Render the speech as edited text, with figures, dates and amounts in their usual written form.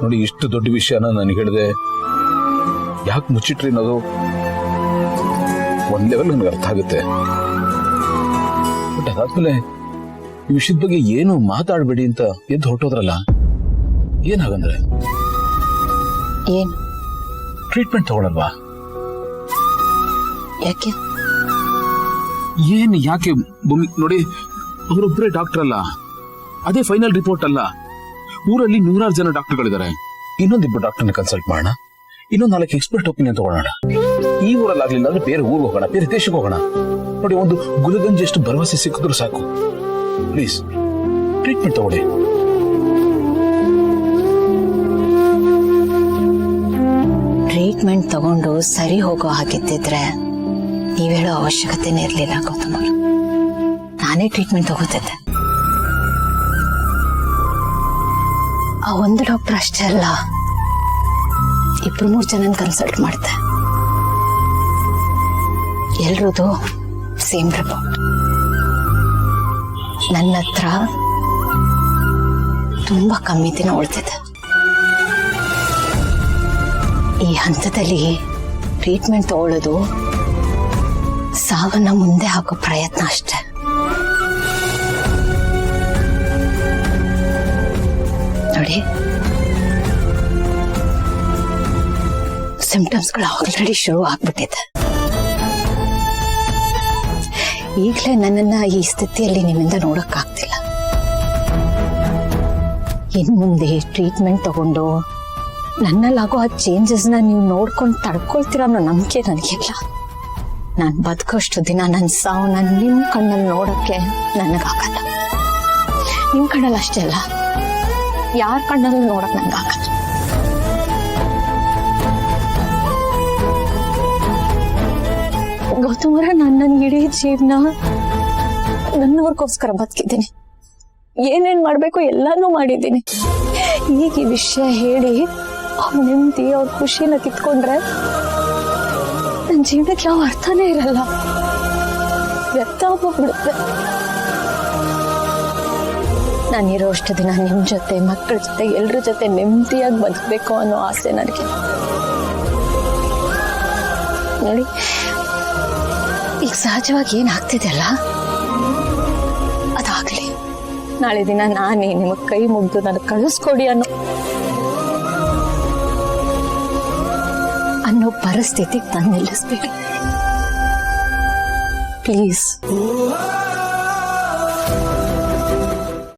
ನೋಡಿ, ಇಷ್ಟು ದೊಡ್ಡ ವಿಷಯನ ನನಗೆ ಹೇಳಿದೆ ಯಾಕೆ ಮುಚ್ಚಿಟ್ರಿ ಅನ್ನೋದು ಒಂದ್ ಲೆವೆಲ್ ನನಗೆ ಅರ್ಥ ಆಗುತ್ತೆ. ಬಟ್ ಅದಾದ್ಮೇಲೆ ಈ ವಿಷಯದ ಬಗ್ಗೆ ಏನು ಮಾತಾಡ್ಬೇಡಿ ಅಂತ ಎದ್ದು ಹೊರಟೋದ್ರಲ್ಲ, ಏನಾಗಂದ್ರೆ ಏನ್ ಟ್ರೀಟ್ಮೆಂಟ್ ತಗೊಳಲ್ವಾ? ಯಾಕೆ ಯಾಕೆ ಭೂಮಿ? ನೋಡಿ, ಅವರೊಬ್ಬರೇ ಡಾಕ್ಟರ್ ಅಲ್ಲ, ಅದೇ ಫೈನಲ್ ರಿಪೋರ್ಟ್ ಅಲ್ಲ. ಊರಲ್ಲಿ 100 ಜನ ಡಾಕ್ಟರ್ಗಳಿದ್ದಾರೆ. ಇನ್ನೊಂದಿಬ್ಬರು ಡಾಕ್ಟರ್ನ ಕನ್ಸಲ್ಟ್ ಮಾಡೋಣ, ಇನ್ನೊಂದು 4 ಎಕ್ಸ್ಪರ್ಟ್ ಒಪಿನಿಯನ್ ತಗೊಳ್ಳೋಣ. ಈ ಊರಲ್ಲಿ ಆಗ್ಲಿಲ್ಲ ಅಂದ್ರೆ ಬೇರೆ ಊರಿಗೆ ಹೋಗೋಣ, ಬೇರೆ ದೇಶಕ್ಕೆ ಹೋಗೋಣ. ನೋಡಿ, ಒಂದು ಗುಲಗಂಜಿ ಎಷ್ಟು ಭರವಸೆ ಸಿಕ್ಕಿದ್ರು ಸಾಕು. ಪ್ಲೀಸ್ ಟ್ರೀಟ್ಮೆಂಟ್ ತಗೊಳ್ಳಿ. ಟ್ರೀಟ್ಮೆಂಟ್ ತಗೊಂಡು ಸರಿ ಹೋಗೋ ಹಾಗಿದ್ದಿದ್ರೆ ನೀವ್ ಹೇಳೋ ಅವಶ್ಯಕತೆನೇ ಇರ್ಲಿಲ್ಲ ಗೌತಮ್ ಅವರು. ನಾನೇ ಟ್ರೀಟ್ಮೆಂಟ್ ತಗೋತಿದ್ದೆ. ಆ ಒಂದು ಡಾಕ್ಟರ್ ಅಷ್ಟೇ ಅಲ್ಲ, 2-3 ಜನನ್ ಕನ್ಸಲ್ಟ್ ಮಾಡ್ದೆ. ಎಲ್ರದು ಸೇಮ್ ರಿಪೋರ್ಟ್. ನನ್ನ ಹತ್ರ ತುಂಬಾ ಕಮ್ಮಿ ದಿನ ಉಳಿದಿದೆ. ಈ ಹಂತದಲ್ಲಿ ಟ್ರೀಟ್ಮೆಂಟ್ ತಗೊಳ್ಳೋದು ಸಾವನ್ನ ಮುಂದೆ ಹಾಕೋ ಪ್ರಯತ್ನ ಅಷ್ಟೆ. ನೋಡಿ, ಸಿಂಪ್ಟಮ್ಸ್ಗಳು ಆಲ್ರೆಡಿ ಶುರು ಆಗ್ಬಿಟ್ಟಿದೆ. ಈಗಲೇ ನನ್ನನ್ನ ಈ ಸ್ಥಿತಿಯಲ್ಲಿ ನಿಮ್ಮಿಂದ ನೋಡಕ್ಕಾಗ್ತಿಲ್ಲ. ಇನ್ ಮುಂದೆ ಟ್ರೀಟ್ಮೆಂಟ್ ತಗೊಂಡು ನನ್ನಲ್ಲಾಗೋ ಆ ಚೇಂಜಸ್ನ ನೀವು ನೋಡ್ಕೊಂಡು ತಡ್ಕೊಳ್ತೀರ ಅನ್ನೋ ನಂಬಿಕೆ ನನಗಿಲ್ಲ. ನಾನು ಬದುಕೋಷ್ಟು ದಿನ ನನ್ನ ಸಾವು ನಿಮ್ ಕಣ್ಣಲ್ಲಿ ನೋಡಕ್ಕೆ ನನಗಾಗಲ್ಲ. ನಿಮ್ ಕಣ್ಣಲ್ಲಿ ಅಷ್ಟೇ ಅಲ್ಲ, ಯಾರ ಕಣ್ಣಲ್ಲಿ ನೋಡಕ್ ನನಗಾಗಲ್ಲ. ಗೌತಮರ, ನನ್ನ ಇಡೀ ಜೀವನ ನನ್ನವ್ರಿಗೋಸ್ಕರ ಬದುಕಿದ್ದೀನಿ. ಏನೇನ್ ಮಾಡ್ಬೇಕು ಎಲ್ಲಾನು ಮಾಡಿದ್ದೀನಿ. ಈಗ ಈ ವಿಷಯ ಹೇಳಿ ಅವ್ರ ನೆಮ್ಮದಿ, ಅವ್ರ ಖುಷಿನ ಕಿತ್ಕೊಂಡ್ರೆ ನನ್ನ ಜೀವನಕ್ಕೆ ಯಾವ ಅರ್ಥನೇ ಇರಲ್ಲ, ವ್ಯರ್ಥ ಹೋಗ್ಬಿಡುತ್ತೆ. ನಾನಿರೋ ಅಷ್ಟು ದಿನ ನಿಮ್ ಜೊತೆ, ಮಕ್ಕಳ ಜೊತೆ, ಎಲ್ರ ಜೊತೆ ನೆಮ್ಮದಿಯಾಗಿ ಬದುಕಬೇಕು ಅನ್ನೋ ಆಸೆ ನನಗೆ. ನೋಡಿ, ಈಗ ಸಹಜವಾಗಿ ಏನಾಗ್ತಿದೆಯಲ್ಲ ಅದಾಗ್ಲಿ. ನಾಳೆ ದಿನ ನಾನೇ ನಿಮಗ್ ಕೈ ಮುಗ್ದು ನನಗೆ ಕಳಿಸ್ಕೊಡಿ ಅನ್ನೋ ಪರಿಸ್ಥಿತಿಗೆ ತಂದು ನಿಲ್ಲಿಸ್ಬೇಡಿ ಪ್ಲೀಸ್.